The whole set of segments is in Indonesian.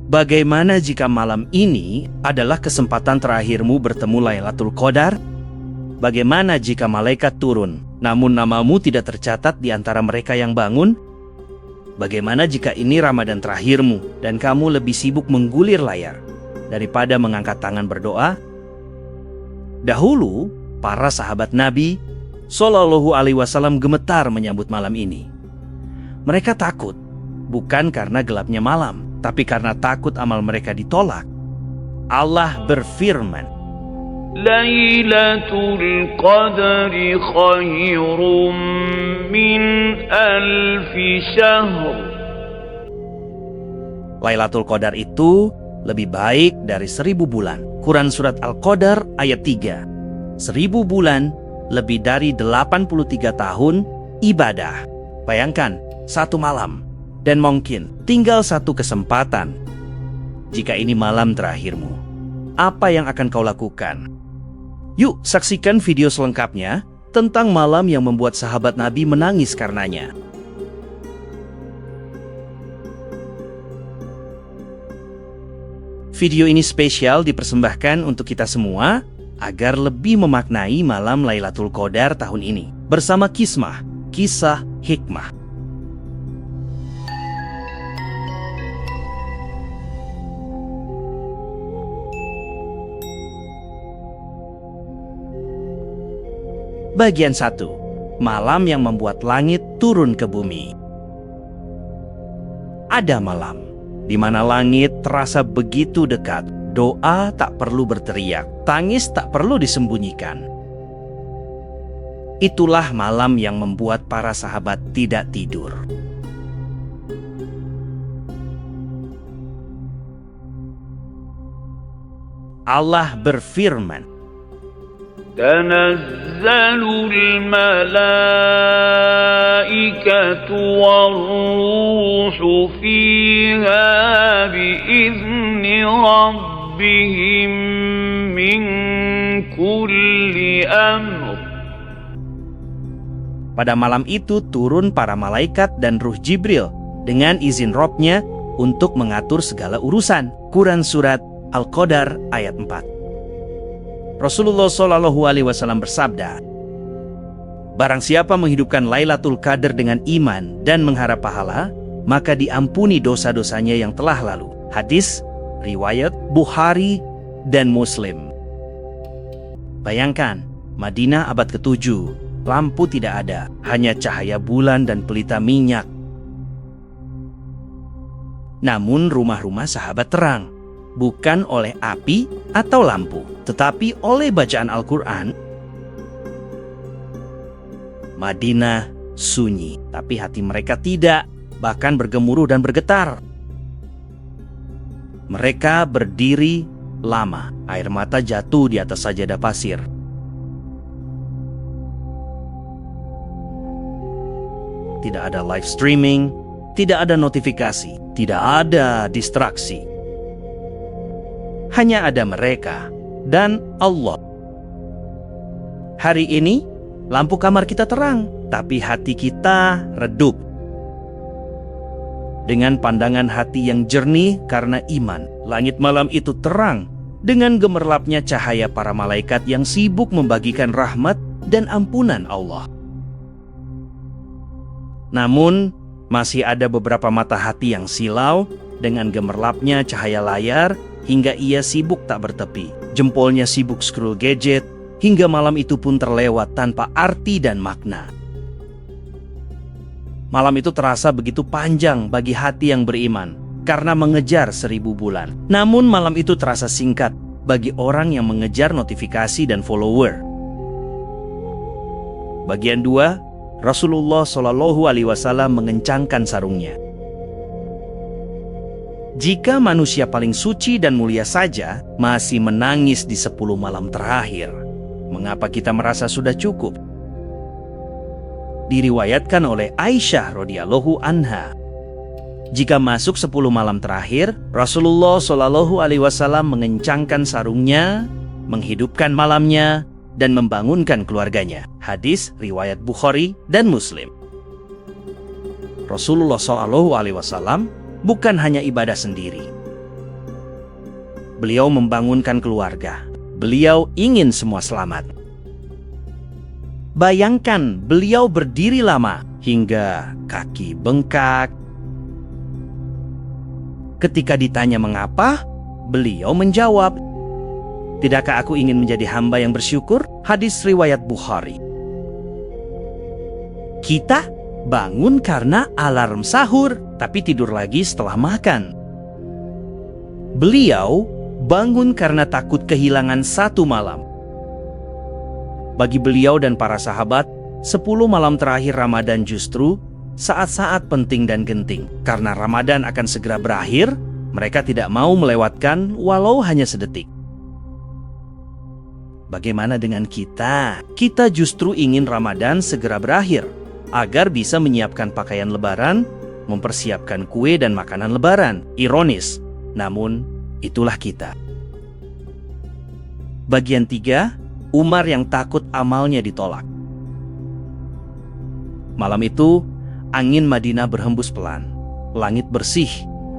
Bagaimana jika malam ini adalah kesempatan terakhirmu bertemu Lailatul Qadar? Bagaimana jika malaikat turun, namun namamu tidak tercatat di antara mereka yang bangun? Bagaimana jika ini Ramadan terakhirmu dan kamu lebih sibuk menggulir layar daripada mengangkat tangan berdoa? Dahulu, para sahabat Nabi Shallallahu Alaihi Wasallam gemetar menyambut malam ini. Mereka takut, bukan karena gelapnya malam, tapi karena takut amal mereka ditolak. Allah berfirman, Lailatul Qadri khairum min alfi syahr. Lailatul Qadar itu lebih baik dari 1000 bulan. Quran Surat Al-Qadar ayat 3. 1000 bulan lebih dari 83 tahun ibadah. Bayangkan, satu malam. Dan mungkin tinggal satu kesempatan. Jika ini malam terakhirmu, apa yang akan kau lakukan? Yuk saksikan video selengkapnya tentang malam yang membuat sahabat Nabi menangis karenanya. Video ini spesial dipersembahkan untuk kita semua agar lebih memaknai malam Lailatul Qadar tahun ini bersama Kismah, Kisah Hikmah. Bagian 1. Malam yang membuat langit turun ke bumi. Ada malam di mana langit terasa begitu dekat. Doa tak perlu berteriak, tangis tak perlu disembunyikan. Itulah malam yang membuat para sahabat tidak tidur. Allah berfirman, Tanazzalul malaikatu warruhu fiha biizni rabbihim min kulli amr. Pada malam itu turun para malaikat dan Ruh Jibril dengan izin Robnya untuk mengatur segala urusan. Quran Surat Al-Qadar ayat 4. Rasulullah Shallallahu Alaihi Wasallam bersabda, barang siapa menghidupkan Lailatul Qadar dengan iman dan mengharap pahala, maka diampuni dosa-dosanya yang telah lalu. Hadis riwayat Bukhari dan Muslim. Bayangkan, Madinah abad ke-7, lampu tidak ada, hanya cahaya bulan dan pelita minyak. Namun rumah-rumah sahabat terang, bukan oleh api atau lampu, tetapi oleh bacaan Al-Quran. Madinah sunyi, tapi hati mereka tidak, bahkan bergemuruh dan bergetar. Mereka berdiri lama, air mata jatuh di atas sajadah pasir. Tidak ada live streaming, tidak ada notifikasi, tidak ada distraksi. Hanya ada mereka dan Allah. Hari ini, lampu kamar kita terang, tapi hati kita redup. Dengan pandangan hati yang jernih karena iman, langit malam itu terang dengan gemerlapnya cahaya para malaikat yang sibuk membagikan rahmat dan ampunan Allah. Namun, masih ada beberapa mata hati yang silau dengan gemerlapnya cahaya layar hingga ia sibuk tak bertepi. Jempolnya sibuk scroll gadget hingga malam itu pun terlewat tanpa arti dan makna. Malam itu terasa begitu panjang bagi hati yang beriman karena mengejar 1000 bulan. Namun malam itu terasa singkat bagi orang yang mengejar notifikasi dan follower. Bagian 2, Rasulullah Shallallahu Alaihi Wasallam mengencangkan sarungnya. Jika manusia paling suci dan mulia saja masih menangis di 10 malam terakhir, mengapa kita merasa sudah cukup? Diriwayatkan oleh Aisyah radhiyallahu anha, jika masuk 10 malam terakhir, Rasulullah Shallallahu Alaihi Wasallam mengencangkan sarungnya, menghidupkan malamnya, dan membangunkan keluarganya. Hadis riwayat Bukhari dan Muslim. Rasulullah Shallallahu Alaihi Wasallam bukan hanya ibadah sendiri, Beliau membangunkan keluarga. Beliau ingin semua selamat. Bayangkan beliau berdiri lama hingga kaki bengkak. Ketika ditanya mengapa, beliau menjawab, "Tidakkah aku ingin menjadi hamba yang bersyukur?" Hadis riwayat Bukhari. Kita bangun karena alarm sahur, tapi tidur lagi setelah makan. Beliau bangun karena takut kehilangan satu malam. Bagi beliau dan para sahabat, 10 malam terakhir Ramadan justru saat-saat penting dan genting. Karena Ramadan akan segera berakhir, mereka tidak mau melewatkan walau hanya sedetik. Bagaimana dengan kita? Kita justru ingin Ramadan segera berakhir, agar bisa menyiapkan pakaian lebaran, mempersiapkan kue dan makanan lebaran. Ironis, namun itulah kita. Bagian 3, Umar yang takut amalnya ditolak. Malam itu, angin Madinah berhembus pelan. Langit bersih,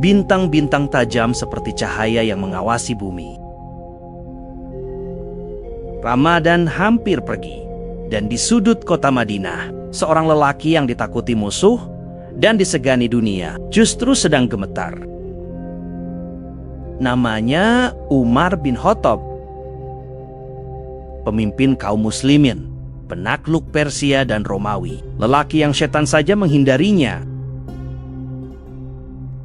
bintang-bintang tajam seperti cahaya yang mengawasi bumi. Ramadan hampir pergi, dan di sudut kota Madinah, seorang lelaki yang ditakuti musuh dan disegani dunia justru sedang gemetar. Namanya Umar bin Khattab, pemimpin kaum muslimin, penakluk Persia dan Romawi, lelaki yang setan saja menghindarinya.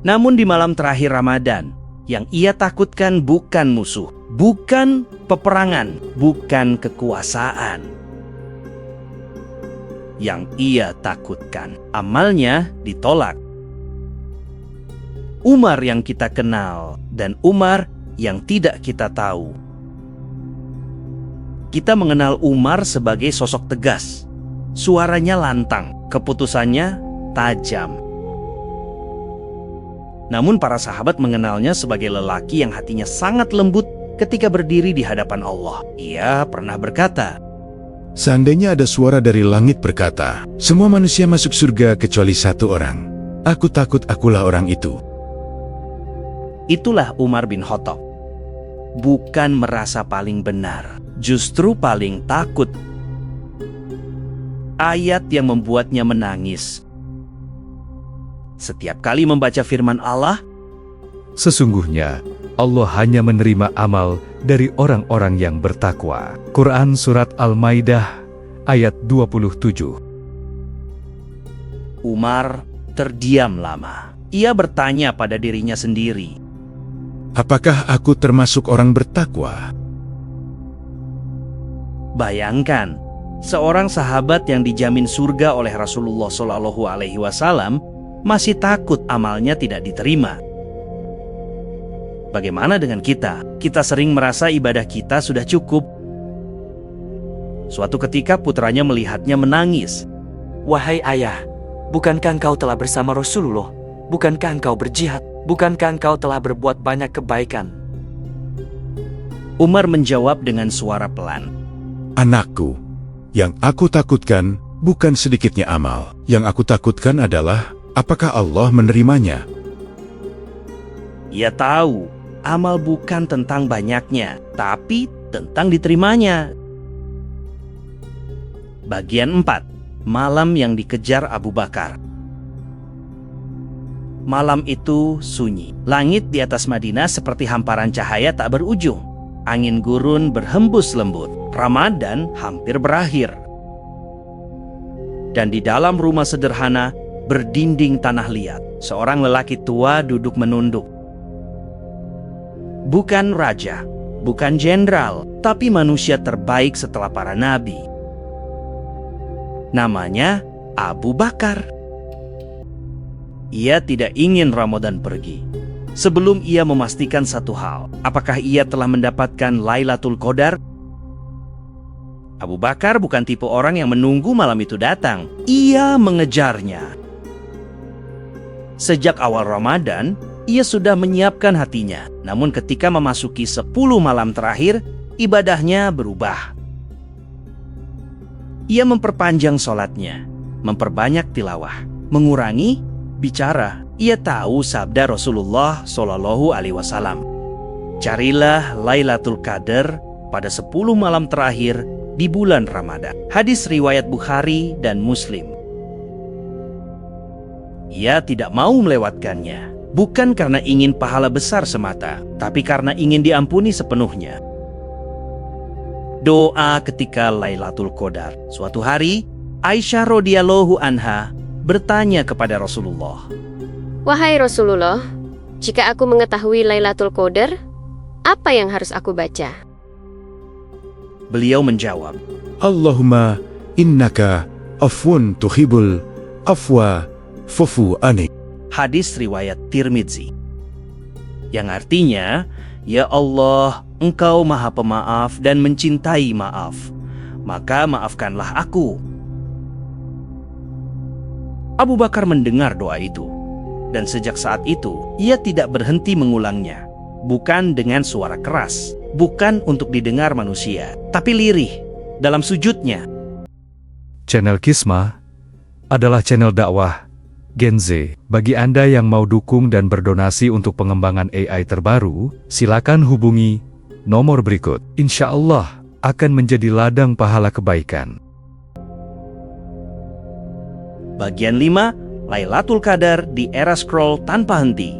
Namun di malam terakhir Ramadan, yang ia takutkan bukan musuh, bukan peperangan, bukan kekuasaan. Yang ia takutkan, amalnya ditolak. Umar yang kita kenal dan Umar yang tidak kita tahu. Kita mengenal Umar sebagai sosok tegas, suaranya lantang, keputusannya tajam. Namun para sahabat mengenalnya sebagai lelaki yang hatinya sangat lembut ketika berdiri di hadapan Allah. Ia pernah berkata, "Seandainya ada suara dari langit berkata, semua manusia masuk surga kecuali satu orang, aku takut akulah orang itu." Itulah Umar bin Khattab. Bukan merasa paling benar, justru paling takut. Ayat yang membuatnya menangis. Setiap kali membaca firman Allah, "Sesungguhnya Allah hanya menerima amal dari orang-orang yang bertakwa." Quran Surat Al-Maidah ayat 27. Umar terdiam lama. Ia bertanya pada dirinya sendiri, Apakah aku termasuk orang bertakwa? bayangkan, seorang sahabat yang dijamin surga oleh Rasulullah SAW masih takut amalnya tidak diterima. Bagaimana dengan kita? Kita sering merasa ibadah kita sudah cukup. Suatu ketika putranya melihatnya menangis. "Wahai ayah, bukankah engkau telah bersama Rasulullah? Bukankah engkau berjihad? Bukankah engkau telah berbuat banyak kebaikan?" Umar menjawab dengan suara pelan, Anakku, yang aku takutkan bukan sedikitnya amal. Yang aku takutkan adalah apakah Allah menerimanya. Ia tahu amal bukan tentang banyaknya, tapi tentang diterimanya. Bagian 4. Malam yang dikejar Abu Bakar. Malam itu sunyi. Langit di atas Madinah seperti hamparan cahaya tak berujung. Angin gurun berhembus lembut. Ramadan hampir berakhir. Dan di dalam rumah sederhana berdinding tanah liat, seorang lelaki tua duduk menunduk. Bukan raja, bukan jenderal, tapi manusia terbaik setelah para nabi. Namanya Abu Bakar. Ia tidak ingin Ramadan pergi sebelum ia memastikan satu hal. Apakah ia telah mendapatkan Lailatul Qadar? Abu Bakar bukan tipe orang yang menunggu malam itu datang. Ia mengejarnya. Sejak awal Ramadan, ia sudah menyiapkan hatinya. Namun ketika memasuki 10 malam terakhir, ibadahnya berubah. Ia memperpanjang sholatnya, memperbanyak tilawah, mengurangi bicara. Ia tahu sabda Rasulullah SAW, Carilah Lailatul Qadar pada 10 malam terakhir di bulan Ramadan. Hadis riwayat Bukhari dan Muslim. Ia tidak mau melewatkannya, bukan karena ingin pahala besar semata, tapi karena ingin diampuni sepenuhnya. Doa ketika Lailatul Qadar. Suatu hari, Aisyah radhiyallahu anha bertanya kepada Rasulullah, Wahai Rasulullah, jika aku mengetahui Lailatul Qadar, apa yang harus aku baca? Beliau menjawab, Allahumma innaka afwun tuhibul afwa fufu anik. hadis riwayat Tirmidzi, yang artinya, Ya Allah, Engkau Maha Pemaaf dan mencintai maaf, maka maafkanlah aku. Abu Bakar mendengar doa itu, dan sejak saat itu ia tidak berhenti mengulangnya, bukan dengan suara keras, bukan untuk didengar manusia, tapi lirih dalam sujudnya. Channel Kisma adalah channel dakwah Gen Z. Bagi Anda yang mau dukung dan berdonasi untuk pengembangan AI terbaru, silakan hubungi nomor berikut. Insya Allah akan menjadi ladang pahala kebaikan. Bagian 5, Lailatul Qadar di era scroll tanpa henti.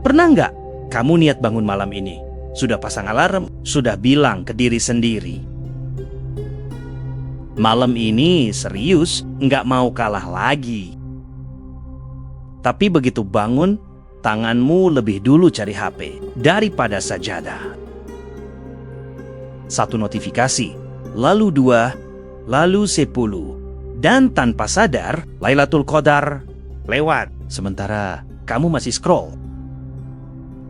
Pernah nggak kamu niat bangun malam ini? Sudah pasang alarm? Sudah bilang ke diri sendiri, malam ini serius, nggak mau kalah lagi. Tapi begitu bangun, tanganmu lebih dulu cari HP daripada sajadah. 1 notifikasi, lalu 2, lalu 10. Dan tanpa sadar, Lailatul Qadar lewat. Sementara kamu masih scroll.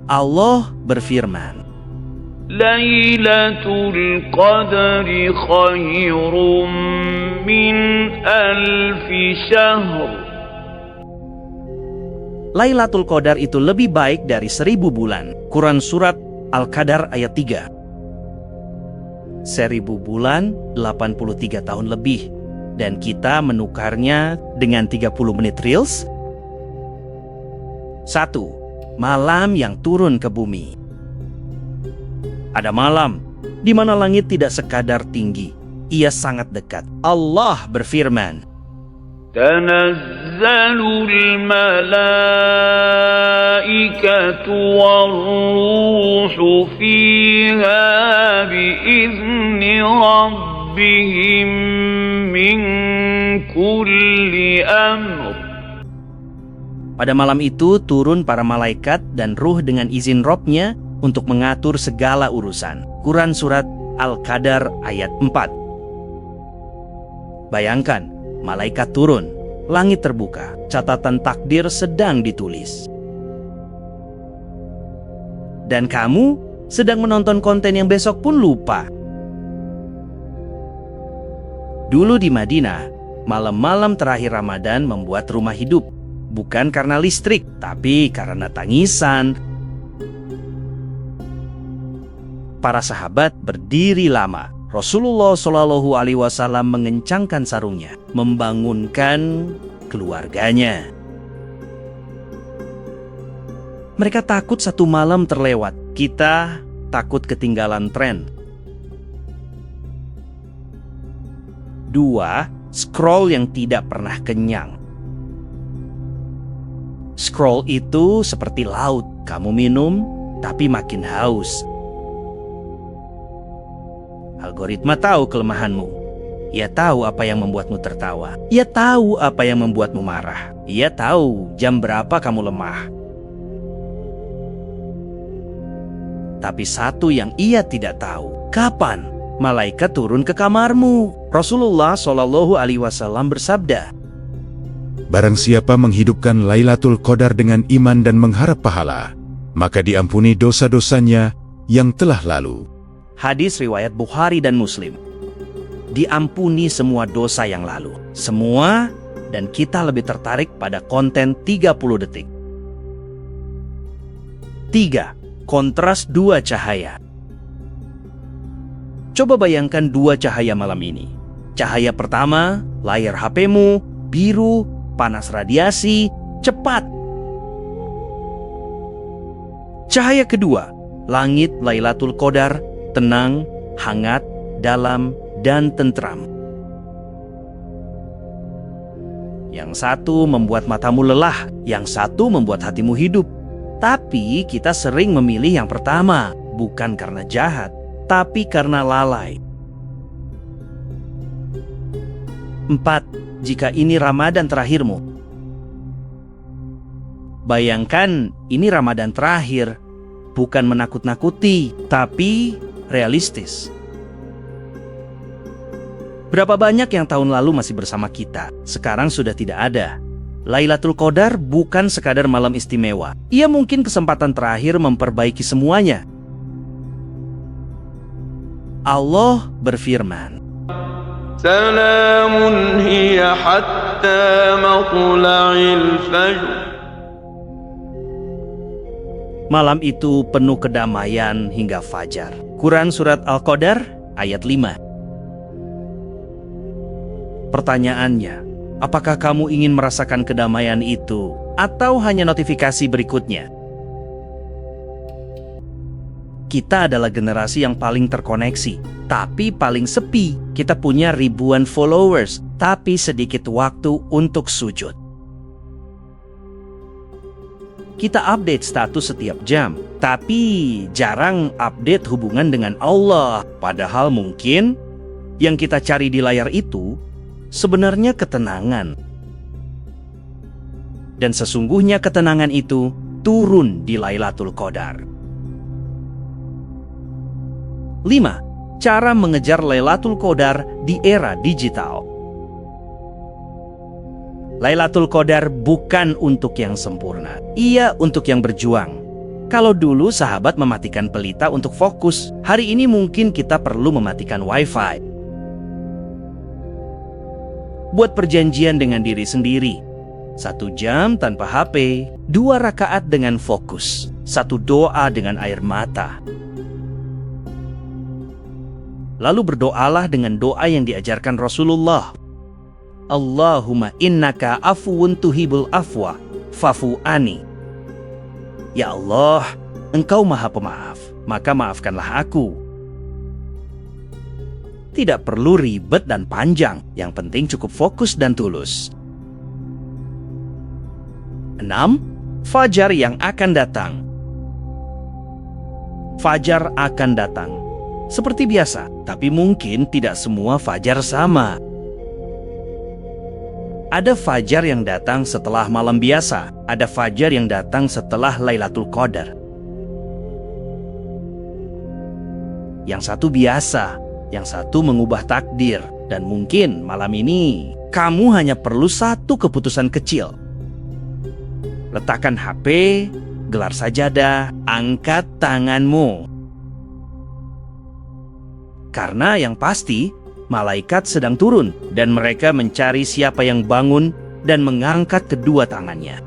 Allah berfirman, Lailatul Qadri khairum min alfi syahr. Lailatul Qadar itu lebih baik dari 1000 bulan. Quran Surat Al-Qadar ayat 3. 1000 bulan 83 tahun lebih. Dan kita menukarnya dengan 30 menit Reels. 1. Malam yang turun ke bumi. Ada malam di mana langit tidak sekadar tinggi, ia sangat dekat. Allah berfirman, Tanazzalul malaikatu warruhu fiha biizni rabbihim min kulli amr. pada malam itu turun para malaikat dan ruh dengan izin Robnya untuk mengatur segala urusan. Quran Surat Al-Qadar ayat 4. Bayangkan, malaikat turun, langit terbuka, catatan takdir sedang ditulis. Dan kamu sedang menonton konten yang besok pun lupa. Dulu di Madinah, malam-malam terakhir Ramadan membuat rumah hidup. Bukan karena listrik, tapi karena tangisan. Para sahabat berdiri lama. Rasulullah Shallallahu Alaihi Wasallam mengencangkan sarungnya, membangunkan keluarganya. Mereka takut satu malam terlewat. Kita takut ketinggalan tren. 2. Scroll yang tidak pernah kenyang. Scroll itu seperti laut. Kamu minum, tapi makin haus. Algoritma tahu kelemahanmu. Ia tahu apa yang membuatmu tertawa. Ia tahu apa yang membuatmu marah. Ia tahu jam berapa kamu lemah. Tapi satu yang ia tidak tahu, kapan malaikat turun ke kamarmu. Rasulullah Shallallahu Alaihi Wasallam bersabda, Barang siapa menghidupkan Lailatul Qadar dengan iman dan mengharap pahala, maka diampuni dosa-dosanya yang telah lalu. Hadis riwayat Bukhari dan Muslim. Diampuni semua dosa yang lalu. Semua, dan kita lebih tertarik pada konten 30 detik. 3. Kontras 2 cahaya. Coba bayangkan 2 cahaya malam ini. Cahaya pertama, layar HP-mu, biru, panas radiasi, cepat. Cahaya kedua, langit Lailatul Qadar, tenang, hangat, dalam, dan tentram. Yang satu membuat matamu lelah, yang satu membuat hatimu hidup. Tapi kita sering memilih yang pertama, bukan karena jahat, tapi karena lalai. 4. Jika ini Ramadan terakhirmu. Bayangkan ini Ramadan terakhir, bukan menakut-nakuti, tapi realistis. Berapa banyak yang tahun lalu masih bersama kita, sekarang sudah tidak ada. Lailatul Qadar bukan sekadar malam istimewa. Ia mungkin kesempatan terakhir memperbaiki semuanya. Allah berfirman, Salamun hiya hatta matla'il fajr. malam itu penuh kedamaian hingga fajar. Quran Surat Al-Qadar ayat 5. Pertanyaannya, apakah kamu ingin merasakan kedamaian itu atau hanya notifikasi berikutnya? Kita adalah generasi yang paling terkoneksi, tapi paling sepi. Kita punya ribuan followers, tapi sedikit waktu untuk sujud. Kita update status setiap jam, tapi jarang update hubungan dengan Allah. Padahal mungkin yang kita cari di layar itu sebenarnya ketenangan. Dan sesungguhnya ketenangan itu turun di Lailatul Qadar. 5. Cara mengejar Lailatul Qadar di era digital. Lailatul Qadar bukan untuk yang sempurna, ia untuk yang berjuang. Kalau dulu sahabat mematikan pelita untuk fokus, hari ini mungkin kita perlu mematikan wifi. Buat perjanjian dengan diri sendiri. 1 jam tanpa HP, 2 rakaat dengan fokus, 1 doa dengan air mata. Lalu berdoalah dengan doa yang diajarkan Rasulullah. Allahumma innaka afuwun tuhibul afwa, fa'fu ani. Ya Allah, Engkau Maha Pemaaf, maka maafkanlah aku. Tidak perlu ribet dan panjang, yang penting cukup fokus dan tulus. 6. Fajar yang akan datang. Fajar akan datang. Seperti biasa, tapi mungkin tidak semua fajar sama. Ada fajar yang datang setelah malam biasa, ada fajar yang datang setelah Lailatul Qadar. Yang satu biasa, yang satu mengubah takdir, dan mungkin malam ini kamu hanya perlu 1 keputusan kecil. Letakkan HP, gelar sajadah, angkat tanganmu. Karena yang pasti, malaikat sedang turun dan mereka mencari siapa yang bangun dan mengangkat kedua tangannya.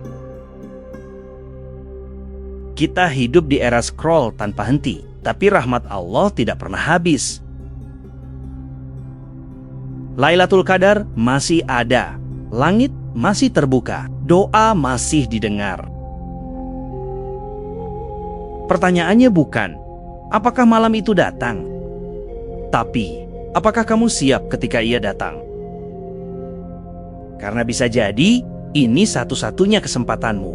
Kita hidup di era scroll tanpa henti, tapi rahmat Allah tidak pernah habis. Lailatul Qadar masih ada, langit masih terbuka, doa masih didengar. Pertanyaannya bukan, apakah malam itu datang? Tapi, apakah kamu siap ketika ia datang? Karena bisa jadi, ini satu-satunya kesempatanmu.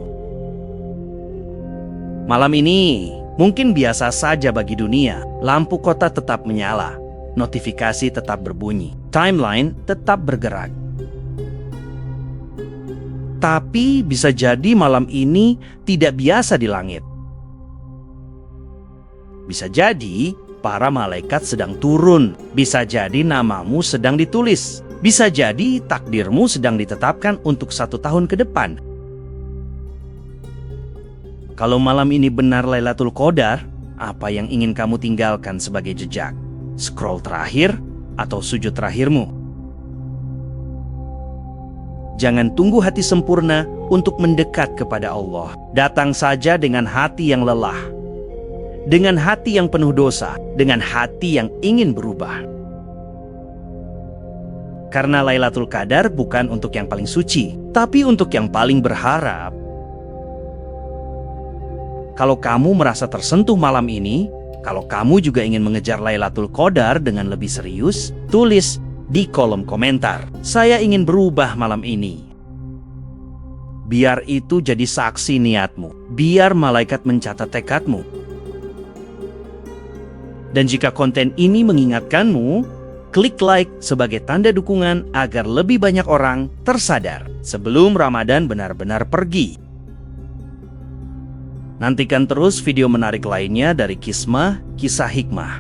Malam ini mungkin biasa saja bagi dunia. Lampu kota tetap menyala, notifikasi tetap berbunyi, timeline tetap bergerak. Tapi bisa jadi malam ini tidak biasa di langit. Bisa jadi para malaikat sedang turun, bisa jadi namamu sedang ditulis, bisa jadi takdirmu sedang ditetapkan untuk 1 tahun ke depan. Kalau malam ini benar Lailatul Qadar, apa yang ingin kamu tinggalkan sebagai jejak? Scroll terakhir atau sujud terakhirmu? Jangan tunggu hati sempurna untuk mendekat kepada Allah. Datang saja dengan hati yang lelah, dengan hati yang penuh dosa, dengan hati yang ingin berubah. Karena Lailatul Qadar bukan untuk yang paling suci, tapi untuk yang paling berharap. Kalau kamu merasa tersentuh malam ini, kalau kamu juga ingin mengejar Lailatul Qadar dengan lebih serius, tulis di kolom komentar. Saya ingin berubah malam ini. Biar itu jadi saksi niatmu. Biar malaikat mencatat tekadmu. Dan jika konten ini mengingatkanmu, klik like sebagai tanda dukungan agar lebih banyak orang tersadar sebelum Ramadan benar-benar pergi. Nantikan terus video menarik lainnya dari Kismah Kisah Hikmah.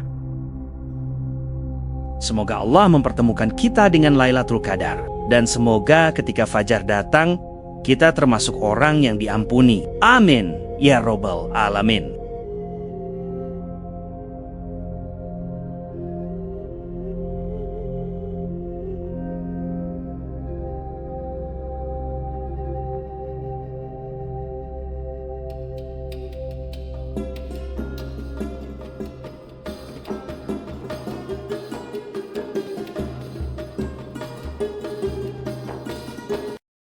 Semoga Allah mempertemukan kita dengan Lailatul Qadar. Dan semoga ketika fajar datang, kita termasuk orang yang diampuni. Amin. Ya Robbal Alamin.